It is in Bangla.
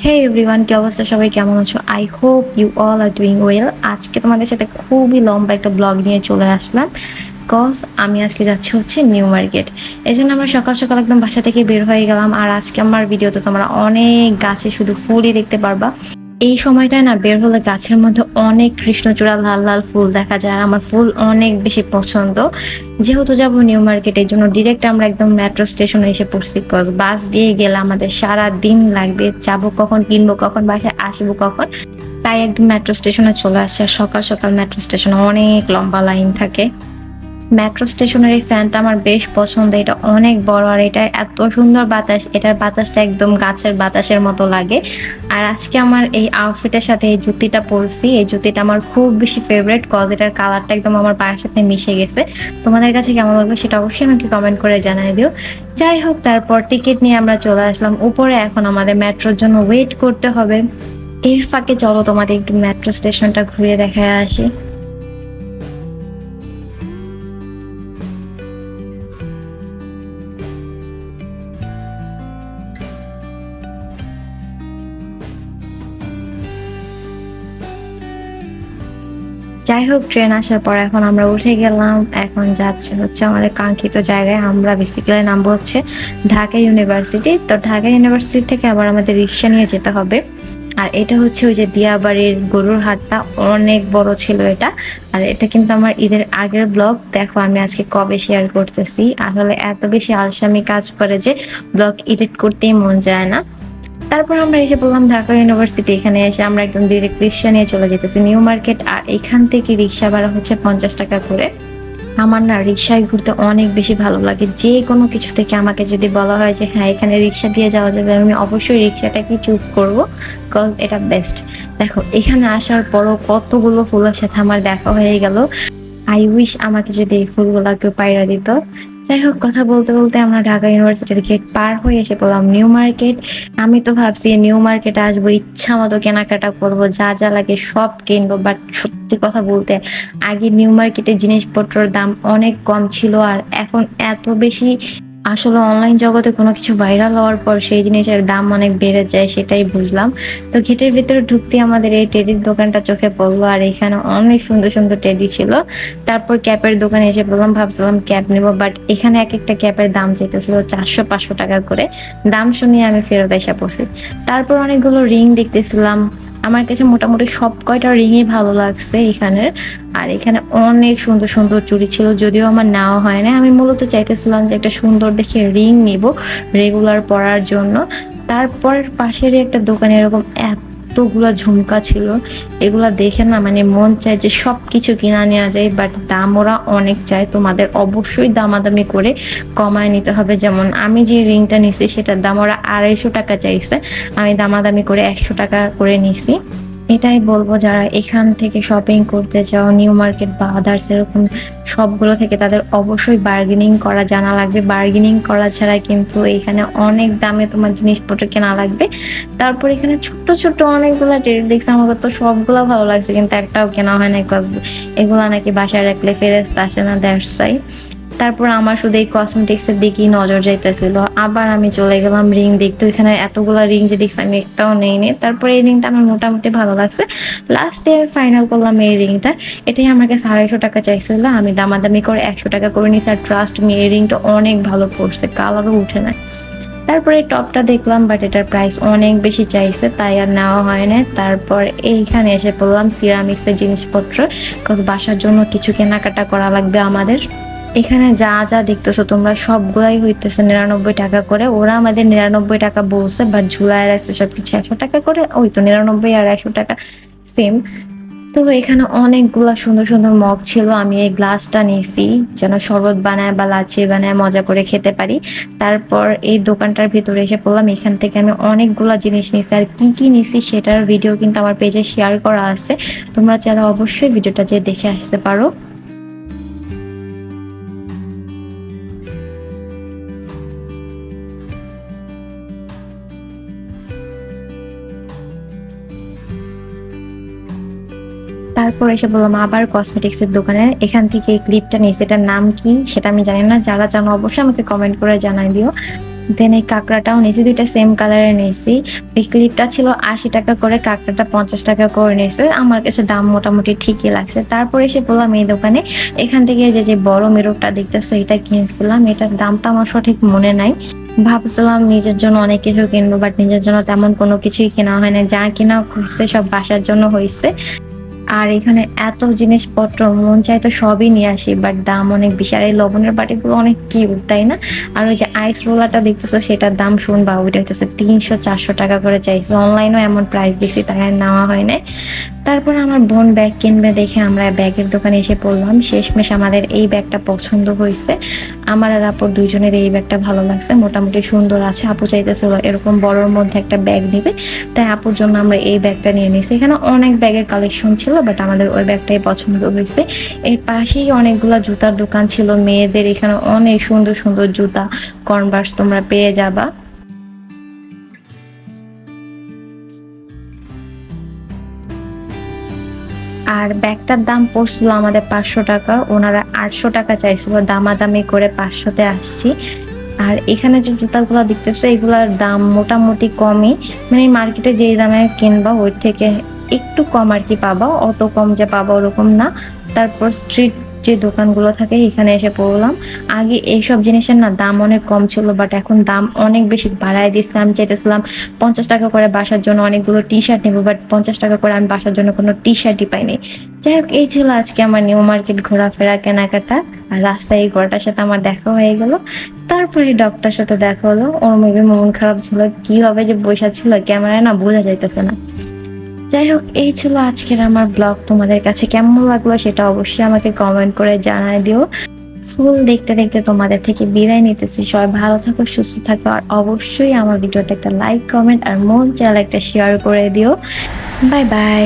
হে এভরিওয়ান, কি অবস্থা? সবাই কেমন আছো? I hope you all are doing well. আজকে তোমাদের সাথে খুবই লম্বা একটা ব্লগ নিয়ে চলে আসলাম, বিকজ আমি আজকে যাচ্ছি হচ্ছে নিউ মার্কেট। এই জন্য আমরা সকাল সকাল একদম বাসা থেকে বের হয়ে গেলাম। আর আজকে আমার ভিডিওতে তোমরা অনেক গাছে শুধু ফুলই দেখতে পারবা। এই সময়টায় না বের হলে গাছের মধ্যে অনেক কৃষ্ণচূড়া লাল লাল ফুল দেখা যায়, আর আমার ফুল অনেক বেশি পছন্দ। যেহেতু যাবো নিউ মার্কেট, এই জন্য ডিরেক্ট আমরা একদম মেট্রো স্টেশনে এসে পড়ছি, বিকজ বাস দিয়ে গেলে আমাদের সারা দিন লাগবে। যাবো কখন, কিনবো কখন, বাসায় আসবো কখন, তাই একদম মেট্রো স্টেশনে চলে আসছে। আর সকাল সকাল মেট্রো স্টেশনে অনেক লম্বা লাইন থাকে। মেট্রো স্টেশনের এই ফ্যানটা আমার বেশ পছন্দ, এটা অনেক বড় আর এটা এত সুন্দর বাতাস, এটার বাতাসটা একদম গাছের বাতাসের মতো লাগে। আর আজকে আমার এই আউটফিটের সাথে এই জুতিটা পরছি, এই জুতিটা আমার খুব বেশি ফেভারিট, কজ এটার কালারটা একদম আমার পায়ের সাথে মিশে গেছে। তোমাদের কাছে কেমন লাগবে সেটা অবশ্যই আমাকে কমেন্ট করে জানাই দিও। যাই হোক, তারপর টিকিট নিয়ে আমরা চলে আসলাম উপরে। এখন আমাদের মেট্রোর জন্য ওয়েট করতে হবে। এর ফাঁকে চলো তোমাদের একটু মেট্রো স্টেশনটা ঘুরে দেখায় আসি। যাই হোক, ট্রেন আসার পর এখন আমরা উঠে গেলাম। এখন যাচ্ছে হচ্ছে আমাদের কাঙ্ক্ষিত জায়গায়। আমরা বেসিক্যালি নামবো হচ্ছে ঢাকা ইউনিভার্সিটি। তো ঢাকা ইউনিভার্সিটি থেকে আবার আমাদের রিক্সা নিয়ে যেতে হবে। আর এটা হচ্ছে ওই যে দিয়াবাড়ির গরুর হাটটা, অনেক বড় ছিল এটা। আর এটা কিন্তু আমার ঈদের আগের ব্লগ। দেখো আমি আজকে কবে শেয়ার করতেছি, আসলে এত বেশি আলসামি কাজ করে যে ব্লগ এডিট করতেই মন যায় না। তারপর আমরা এসে বললাম ঢাকা ইউনিভার্সিটি। এখানে এসে আমরা একদম ডিরেক্ট রিক্সা নিয়ে চলে যেতেছি নিউ মার্কেট। আর এখান থেকে রিক্সা ভাড়া হচ্ছে 50 টাকা করে। আমার না রিক্সায় ঘুরতে অনেক বেশি ভালো লাগে। যে কোনো কিছু থেকে আমাকে যদি বলা হয় যে হ্যাঁ এখানে রিক্সা দিয়ে যাওয়া যাবে, আমি অবশ্যই রিক্সাটাকে চুজ করবো, বিকজ এটা বেস্ট। দেখো এখানে আসার পরও কতগুলো ফুলের সাথে আমার দেখা হয়ে গেল। আই উইশ আমাকে যদি এই ফুলগুলা কেউ পাইরা দিত। যাই হোক, কথা বলতে বলতে আমরা ঢাকা ইউনিভার্সিটির গেট পার হয়ে এসে পড়লাম নিউ মার্কেট। আমি তো ভাবছি নিউ মার্কেটে আসবো, ইচ্ছা মতো কেনাকাটা করবো, যা যা লাগে সব কিনবো। বাট সত্যি কথা বলতে আগে নিউ মার্কেটে জিনিসপত্রের দাম অনেক কম ছিল, আর এখন এত বেশি। আসলে অনলাইন জগতে কোনো কিছু ভাইরাল হওয়ার পর সেই জিনিসের দাম অনেক বেড়ে যায়, সেটাই বুঝলাম। তো গেটের ভিতরে ঢুকতে আমাদের এই টেডির দোকানটা চোখে পড়লো, আর এখানে অনেক সুন্দর সুন্দর টেডি ছিল। তারপর ক্যাপের দোকানে এসে বললাম, ভাবছিলাম ক্যাপ নেবো, বাট এখানে এক একটা ক্যাপের দাম চাইতেছিল 400-500 টাকা করে। দাম শুনিয়ে আমি ফেরত এসে পড়ছি। তারপর অনেকগুলো রিং দেখতেছিলাম। আমার কাছে মোটামুটি সব কয়টা রিংই ভালো লাগছে এখানের। আর এখানে অনেক সুন্দর সুন্দর চুড়ি ছিল, যদিও আমার নেওয়া হয় না। আমি মূলত চাইতেছিলাম যে একটা সুন্দর দেখে রিং নিব রেগুলার পরার জন্য। তারপর পাশের একটা দোকানে এরকম এতগুলা ঝুমকা ছিল, এগুলা দেখে না মানে মন চায় যে সব কিছু কিনা নেওয়া যায়, বাট দাম ওরা অনেক চায়। তোমাদের অবশ্যই দামাদামি করে কমায় নিতে হবে। যেমন আমি যে রিংটা নিছি সেটার দাম ওরা 250 টাকা চাইছে, আমি দামাদামি করে 100 টাকা করে নিছি। এটাই বলবো, যারা এখান থেকে শপিং করতে চাও নিউ মার্কেট বা আদার্স এরকম সবগুলো থেকে, তাদের অবশ্যই বার্গেনিং করা জানা লাগবে। বার্গেনিং করা ছাড়া কিন্তু এখানে অনেক দামে তোমার জিনিসপত্র কেনা লাগবে। তারপর এখানে ছোট্ট ছোট্ট অনেকগুলো টেডি দেখছি, আমাকে তো সবগুলো ভালো লাগছে, কিন্তু একটাও কেনা হয় না, বিকজ এগুলা নাকি বাসায় রাখলে ফেরেস্তা আসে না, দ্যাটস ওয়াই। তারপর আমার শুধু এই কসমেটিক্স এর দিকেই নজর যাইতেছিল। আবার আমি চলে গেলাম রিং দেখতে। এখানে এতগুলো রিং যে দেখছি আমি একটাও নেইনি। তারপর এই রিংটা আমার মোটামুটি ভালো লাগছে, লাস্টে ফাইনাল করলাম এই রিংটা। এটাই আমাকে 250 টাকা চাইছিল, আমি দামাদামি করে 100 টাকা করে নিয়েছি। আর ট্রাস্ট মি, এই রিংটা অনেক ভালো পড়ছে, কালারও উঠে না। তারপরে টপটা দেখলাম, বাট এটার প্রাইস অনেক বেশি চাইছে, তাই আর নেওয়া হয় না। তারপর এইখানে এসে পড়লাম সিরামিক্সের জিনিসপত্র, বিকজ বাসার জন্য কিছু কেনাকাটা করা লাগবে আমাদের। এখানে যা যা দেখতেছো তোমরা সবগুলাই হইতেছে 99 টাকা করে। ওরা আমাদের 99 টাকা বলছে, বাট ঝুলায় রাখছে সবকিছু 100 টাকা করে। ওই তো 99 আর 100 টাকা সেম। তো এখানে অনেকগুলা সুন্দর সুন্দর মগ ছিল। আমি এই গ্লাসটা নিয়েছি যেন শরবত বানায় বা লাচ্ছি বানায় মজা করে খেতে পারি। তারপর এই দোকানটার ভিতরে এসে পড়লাম। এখান থেকে আমি অনেকগুলা জিনিস নিয়েছি, আর কি কি নিয়েছি সেটার ভিডিও কিন্তু আমার পেজে শেয়ার করা আছে, তোমরা চাইলে অবশ্যই ভিডিওটা যে দেখে আসতে পারো। তারপর এসে বললাম আবার কসমেটিক্স এর দোকানে। এখান থেকে এই ক্লিপটা নিয়েছি, এটার নাম কি সেটা আমি জানি না, যারা জানো অবশ্যই আমাকে কমেন্ট করে জানাই দিও। দেন এই কাঁকড়াটাও নিয়েছি, দুইটা সেম কালারের নিয়েছি। এই ক্লিপটা ছিল 80 টাকা করে, কাঁকড়াটা 50 টাকা করে নিয়েছে। আমার কাছে দাম মোটামুটি ঠিকই লাগছে। তারপরে এসে বললাম এই দোকানে, এখান থেকে যে বড় মিররটা দেখতেছো এটা কিনছিলাম, এটার দামটা আমার সঠিক মনে নাই। ভাবছিলাম নিজের জন্য অনেক কিছু কিনবো, বাট নিজের জন্য তেমন কোনো কিছুই কেনা হয় না, যা কিনা হয়েছে সব বাসার জন্য হয়েছে। আর এখানে এত জিনিসপত্র মন চাই তো সবই নিয়ে আসি, বাট দাম অনেক বেশি। আর এই লবণের বাটিগুলো অনেক কিউট, তাই না? আর ওই যে আইস রোলারটা দেখতেছো সেটার দাম শুনবা, ওইটা হইতেছে 300-400 টাকা করে চাইছে। অনলাইনেও এমন প্রাইস দেখছি, তাই আর নেওয়া হয় নাই। তারপরে আমার বোন ব্যাগ কিনবে দেখে আমরা ব্যাগের দোকানে এসে পড়লাম। শেষমেশ আমাদের এই ব্যাগটা পছন্দ হয়েছে। আমার আর আপুর দুইজনের এই ব্যাগটা ভালো লাগছে, মোটামুটি সুন্দর আছে। আপু চাইতেছিল এরকম বড়র মধ্যে একটা ব্যাগ নিবে, তাই আপুর জন্য আমরা এই ব্যাগটা নিয়ে নিয়েছি। এখানে অনেক ব্যাগের কালেকশন ছিল, বাট আমাদের ওই ব্যাগটাই পছন্দ হয়েছে। এর পাশেই অনেকগুলো জুতার দোকান ছিল মেয়েদের, এখানে অনেক সুন্দর সুন্দর জুতা কনভার্স তোমরা পেয়ে যাবা। আর ব্যাগটার দাম পড়ছিল আমাদের 500 টাকা, ওনারা 800 টাকা চাইছিল, দামাদামি করে 500-তে আসছি। আর এখানে যে জুতাগুলো দেখতেছো এগুলার দাম মোটামুটি কমই, মানে মার্কেটে যেই দামে কিনবা ওই থেকে একটু কম আর কি পাবা, অত কম যে পাবা ওরকম না। তারপর স্ট্রিট যে দোকানগুলো থাকে এখানে এসে পড়লাম। আগে এইসব জিনিসের না দাম অনেক কম ছিল, বাট এখন দাম অনেক বেশি বাড়ায় দিচ্ছে। আমি চাইতেছিলাম 50 টাকা করে বাসার জন্য অনেকগুলো টি শার্ট নেবো, বাট 50 টাকা করে আমি বাসার জন্য কোনো টি শার্টই পাইনি। যাই হোক, এই ছিল আজকে আমার নিউ মার্কেট ঘোরাফেরা কেনাকাটা। আর রাস্তায় এই ঘোড়াটার সাথে আমার দেখা হয়ে গেল। তারপরে ডক্টর সাথে দেখা হলো, ওর মেবি মন খারাপ ছিল, কি হবে যে বসে ছিল ক্যামেরায় না বোঝা যাইতেছে না। যাই হোক, এই ছিল আজকের আমার ব্লগ। তোমাদের কাছে কেমন লাগলো সেটা অবশ্যই আমাকে কমেন্ট করে জানায় দিও। ফুল দেখতে দেখতে তোমাদের থেকে বিদায় নিতেছি। সবাই ভালো থাকো, সুস্থ থাকো, আর অবশ্যই আমার ভিডিওতে একটা লাইক, কমেন্ট আর মন চাইলে একটা শেয়ার করে দিও। Bye bye.